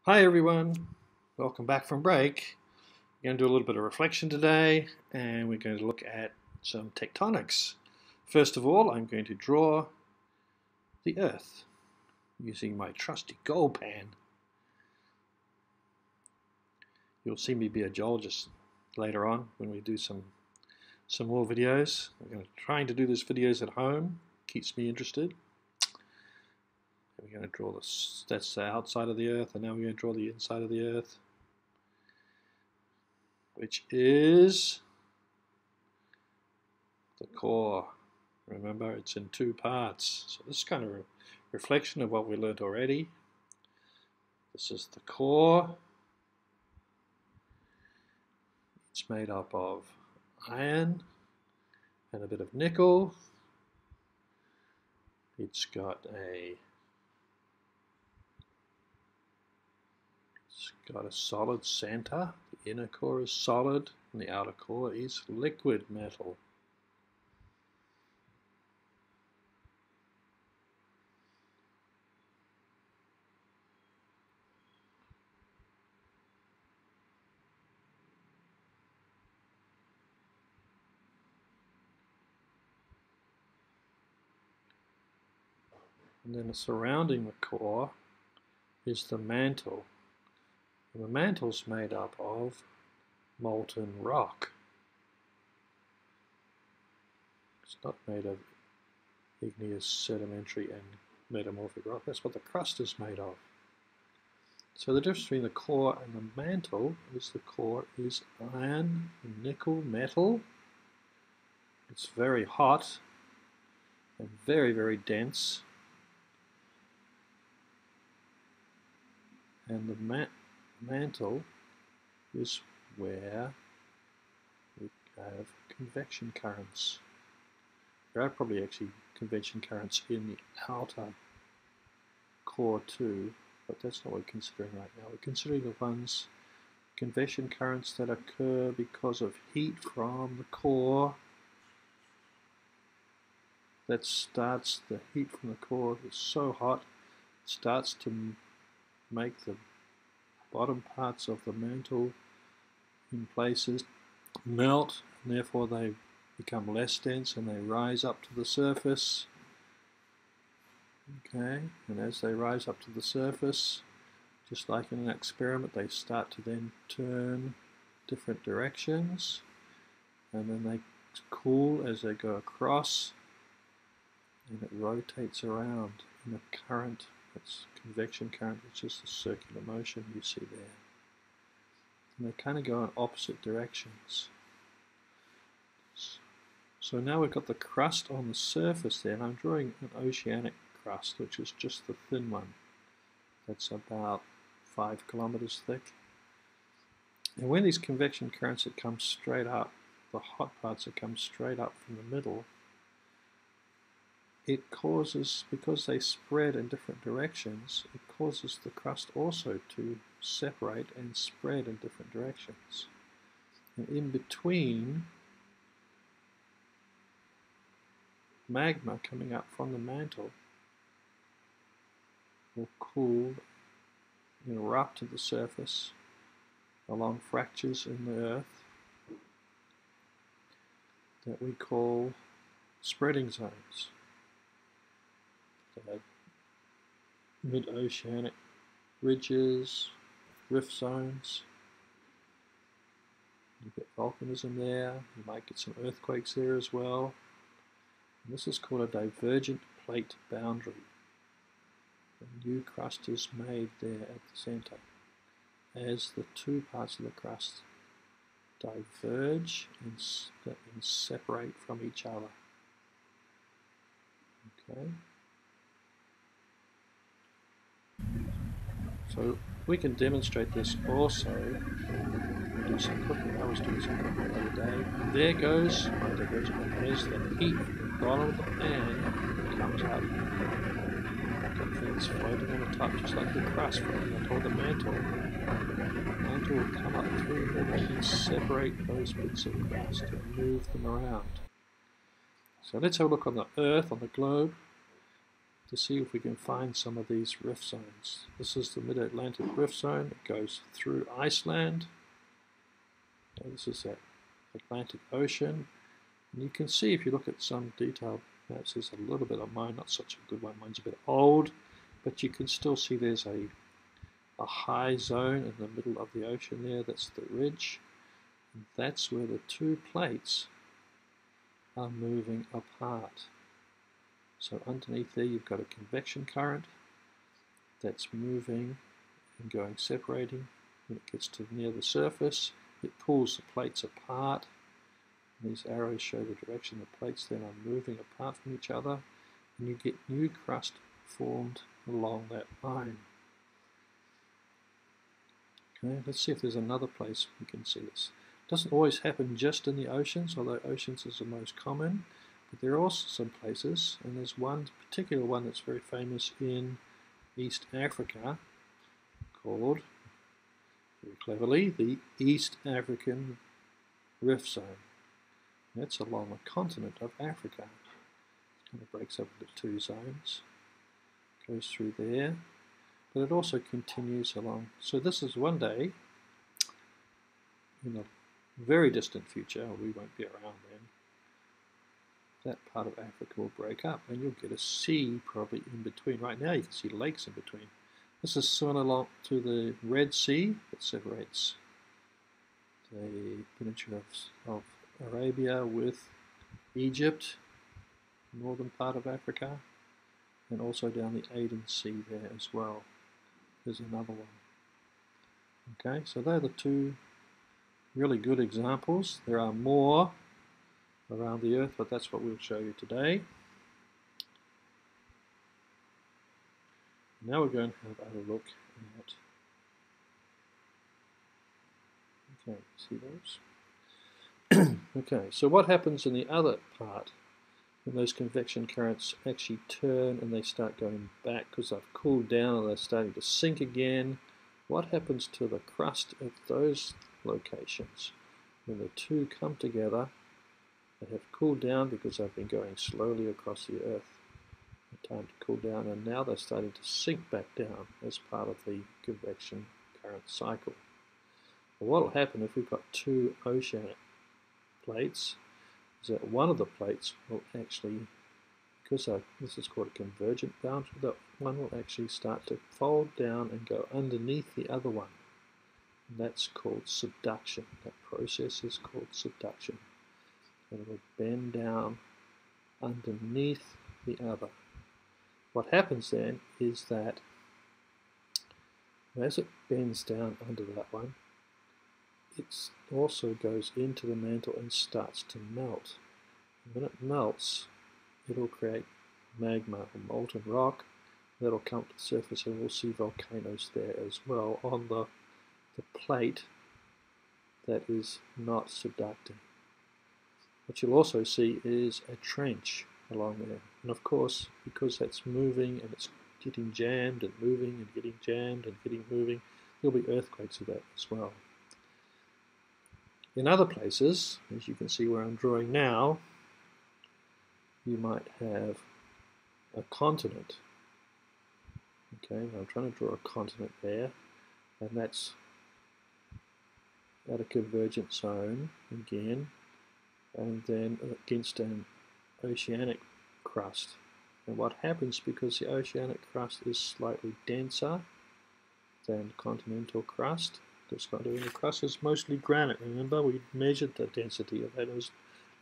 Hi everyone, welcome back from break. We're going to do a little bit of reflection today and we're going to look at some tectonics. First of all, I'm going to draw the Earth using my trusty gold pan. You'll see me be a geologist later on when we do some more videos. I'm trying to do these videos at home, keeps me interested. We're going to draw that's the outside of the Earth, and now we're going to draw the inside of the Earth, which is the core. Remember, it's in two parts. So this is kind of a reflection of what we learned already. This is the core. It's made up of iron and a bit of nickel. It's got a solid center. The inner core is solid and the outer core is liquid metal. And then surrounding the core is the mantle. And the mantle's made up of molten rock. It's not made of igneous, sedimentary and metamorphic rock. That's what the crust is made of. So the difference between the core and the mantle is the core is iron, nickel, metal. It's very hot and very, very dense. And the mantle is where we have convection currents. There are probably actually convection currents in the outer core too, but that's not what we're considering right now. We're considering the convection currents that occur because of heat from the core. That starts, the heat from the core is so hot, it starts to make the bottom parts of the mantle in places melt, and therefore they become less dense and they rise up to the surface. Okay, and as they rise up to the surface, just like in an experiment, they start to then turn different directions, and then they cool as they go across, and it rotates around in a current. That's convection current, which is the circular motion you see there. And they kind of go in opposite directions. So now we've got the crust on the surface there, and I'm drawing an oceanic crust, which is just the thin one. That's about 5 kilometers thick. And when these convection currents that come straight up, the hot parts that come straight up from the middle, it causes, because they spread in different directions, it causes the crust also to separate and spread in different directions. And in between, magma coming up from the mantle will cool and erupt to the surface along fractures in the earth that we call spreading zones. Mid-oceanic ridges, rift zones. You get volcanism there, you might get some earthquakes there as well. And this is called a divergent plate boundary. A new crust is made there at the center as the two parts of the crust diverge and separate from each other. Okay. So we can demonstrate this also. Do some cooking. I was doing some cooking the other day. And there goes my divergent. There's the heat from the bottom of the pan comes up. Got things floating on the top, just like the crust floating on top of the mantle. The mantle will come up through the middle and separate those bits of crust and move them around. So let's have a look on the Earth, on the globe. to see if we can find some of these rift zones. This is the Mid-Atlantic Rift Zone. It goes through Iceland. And this is that Atlantic Ocean. And you can see if you look at some detailed maps, there's a little bit of mine, not such a good one. Mine's a bit old, but you can still see there's a high zone in the middle of the ocean there. That's the ridge. And that's where the two plates are moving apart. So underneath there you've got a convection current that's moving and going, separating. When it gets to near the surface, it pulls the plates apart. And these arrows show the direction the plates then are moving apart from each other, and you get new crust formed along that line. Okay, let's see if there's another place we can see this. It doesn't always happen just in the oceans, although oceans is the most common. But there are also some places, and there's one particular one that's very famous in East Africa called, very cleverly, the East African Rift Zone. That's along the continent of Africa. It kind of breaks up into two zones, goes through there, but it also continues along. So this is one day, in a very distant future, we won't be around then, that part of Africa will break up and you'll get a sea probably in between. Right now you can see lakes in between. This is similar along to the Red Sea that separates the peninsula of Arabia with Egypt, northern part of Africa, and also down the Aden Sea there as well. There's another one. Okay, so they're the two really good examples. There are more around the Earth, but that's what we'll show you today. Now we're going to have a look at, okay, see those? Okay, so what happens in the other part when those convection currents actually turn and they start going back because they've cooled down and they're starting to sink again? What happens to the crust of those locations when the two come together? They have cooled down because they've been going slowly across the Earth. Time to cool down, and now they're starting to sink back down as part of the convection current cycle. Well, what will happen if we've got two oceanic plates is that one of the plates will actually, because this is called a convergent boundary, that one will actually start to fold down and go underneath the other one. And that's called subduction. That process is called subduction. And it will bend down underneath the other. What happens then is that as it bends down under that one, it also goes into the mantle and starts to melt. And when it melts, it'll create magma or molten rock that'll come to the surface, and we'll see volcanoes there as well on the plate that is not subducting. What you'll also see is a trench along there, and of course, because that's moving and it's getting jammed and moving and getting jammed and getting moving, there'll be earthquakes of that as well. In other places, as you can see where I'm drawing now, you might have a continent. Okay, I'm trying to draw a continent there, and that's at a convergent zone again, and then against an oceanic crust. And what happens, because the oceanic crust is slightly denser than continental crust, because continental crust is mostly granite. Remember, we measured the density of it. It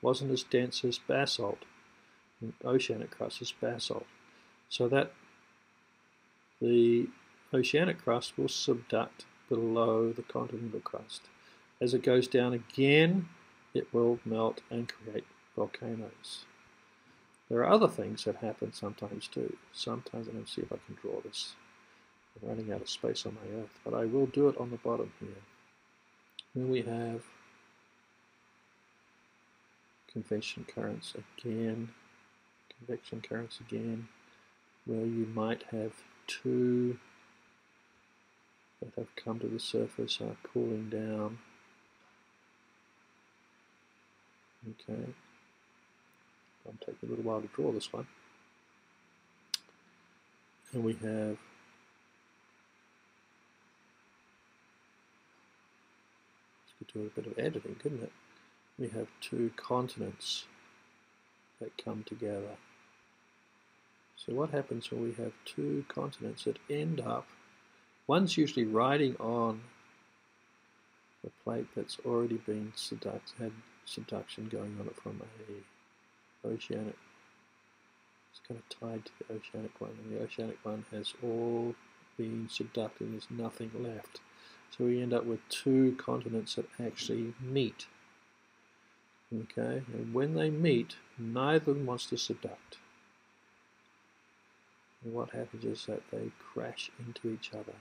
wasn't as dense as basalt. And oceanic crust is basalt. So that the oceanic crust will subduct below the continental crust. As it goes down again, it will melt and create volcanoes. There are other things that happen sometimes too. Sometimes, I'm going to see if I can draw this. I'm running out of space on my Earth, but I will do it on the bottom here. Then we have convection currents again, convection currents again, where you might have two that have come to the surface, are cooling down. Okay. It'll take a little while to draw this one. and we have could do a bit of editing, couldn't it? We have two continents that come together. So what happens when we have two continents that end up, one's usually riding on a plate that's already been had subduction going on it from a oceanic, it's kind of tied to the oceanic one, and the oceanic one has all been subducted and there's nothing left. So we end up with two continents that actually meet. Okay, and when they meet, neither of them wants to subduct. And what happens is that they crash into each other.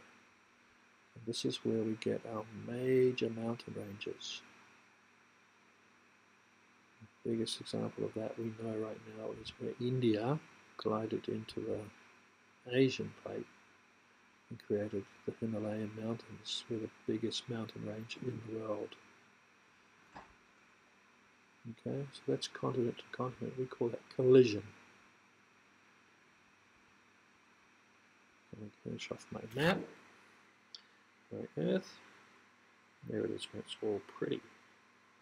And this is where we get our major mountain ranges. The biggest example of that we know right now is where India collided into an Asian plate and created the Himalayan mountains, were the biggest mountain range in the world. Okay, so that's continent to continent. We call that collision. Let me finish off my map. My Earth. There it is, where it's all pretty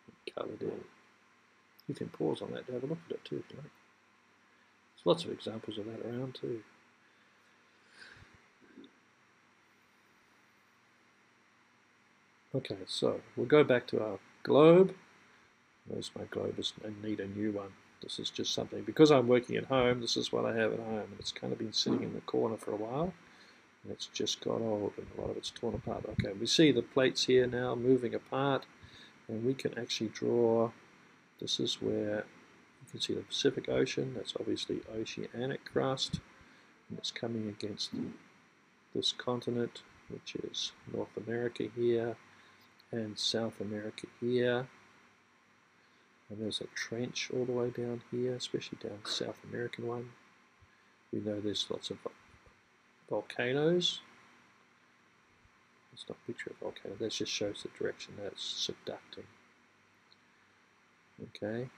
and coloured in. You can pause on that to have a look at it too, if you like. There's lots of examples of that around too. Okay, so we'll go back to our globe. Notice my globe is, I need a new one. This is just something, because I'm working at home, this is what I have at home. And it's kind of been sitting in the corner for a while. And it's just got old and a lot of it's torn apart. Okay, we see the plates here now moving apart. And we can actually draw, this is where you can see the Pacific Ocean. That's obviously oceanic crust. And it's coming against this continent, which is North America here and South America here. And there's a trench all the way down here, especially down the South American one. We know there's lots of volcanoes. It's not a picture of a volcano, that just shows the direction that it's subducting. Okay.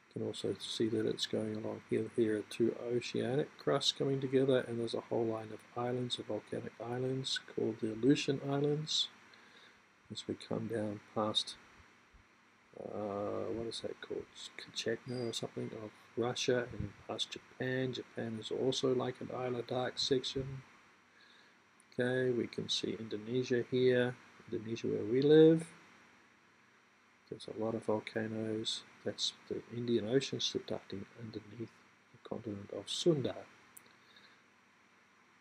You can also see that it's going along here. Here are two oceanic crusts coming together, and there's a whole line of islands, of volcanic islands, called the Aleutian Islands. As we come down past, what is that called? Kamchatka or something, of Russia, and then past Japan. Japan is also like an island arc section. Okay, we can see Indonesia here, Indonesia where we live. There's a lot of volcanoes. That's the Indian Ocean subducting underneath the continent of Sunda.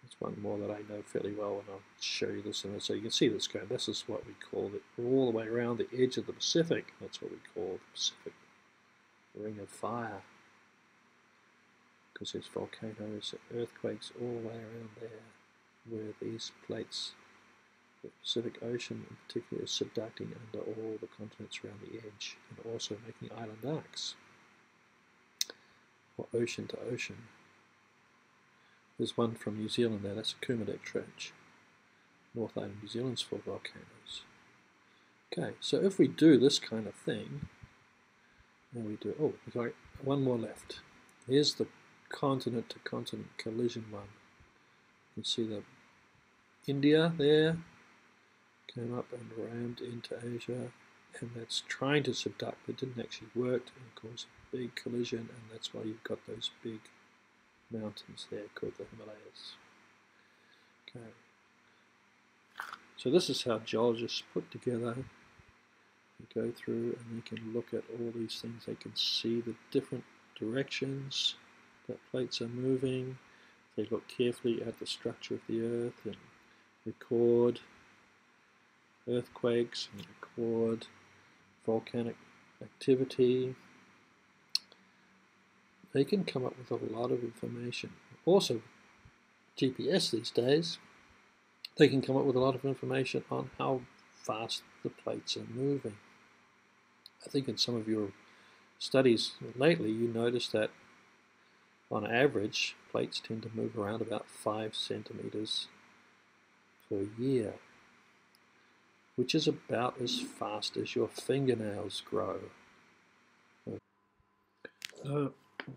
That's one more that I know fairly well, and I'll show you this. So you can see this going. This is what we call it, all the way around the edge of the Pacific. That's what we call the Pacific Ring of Fire, because there's volcanoes and earthquakes all the way around there, where these plates, the Pacific Ocean in particular, is subducting under all the continents around the edge, and also making island arcs, or ocean to ocean. There's one from New Zealand there, that's a Kermadec Trench. North Island, New Zealand's full of volcanoes. Okay, so if we do this kind of thing, and we do, oh, sorry, one more left. Here's the continent to continent collision one. You can see the India there, came up and rammed into Asia, and that's trying to subduct, but didn't actually work, and caused a big collision, and that's why you've got those big mountains there called the Himalayas. Okay. So this is how geologists put together, they go through and they can look at all these things, they can see the different directions that plates are moving, they look carefully at the structure of the earth and record earthquakes and record volcanic activity. They can come up with a lot of information. Also, GPS these days, they can come up with a lot of information on how fast the plates are moving. I think in some of your studies lately, you notice that on average, plates tend to move around about 5 centimeters per year, which is about as fast as your fingernails grow.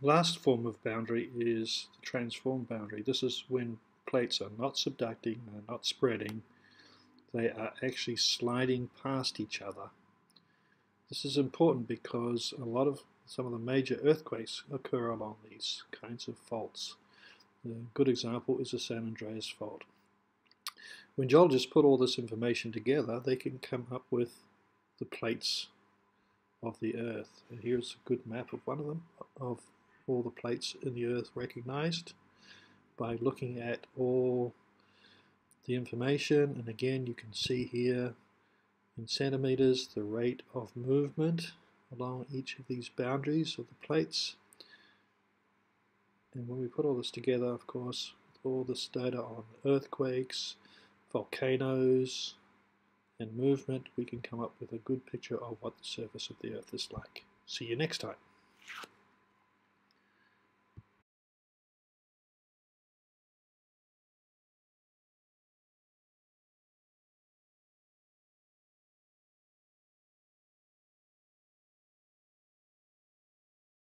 Last form of boundary is the transform boundary. This is when plates are not subducting, they're not spreading, they are actually sliding past each other. This is important because some of the major earthquakes occur along these kinds of faults. A good example is the San Andreas fault. When geologists put all this information together, they can come up with the plates of the Earth. And here's a good map of one of them, of all the plates in the Earth recognized by looking at all the information. And again, you can see here in centimeters the rate of movement along each of these boundaries of the plates. And when we put all this together, of course, with all this data on earthquakes, volcanoes, and movement, we can come up with a good picture of what the surface of the Earth is like. See you next time.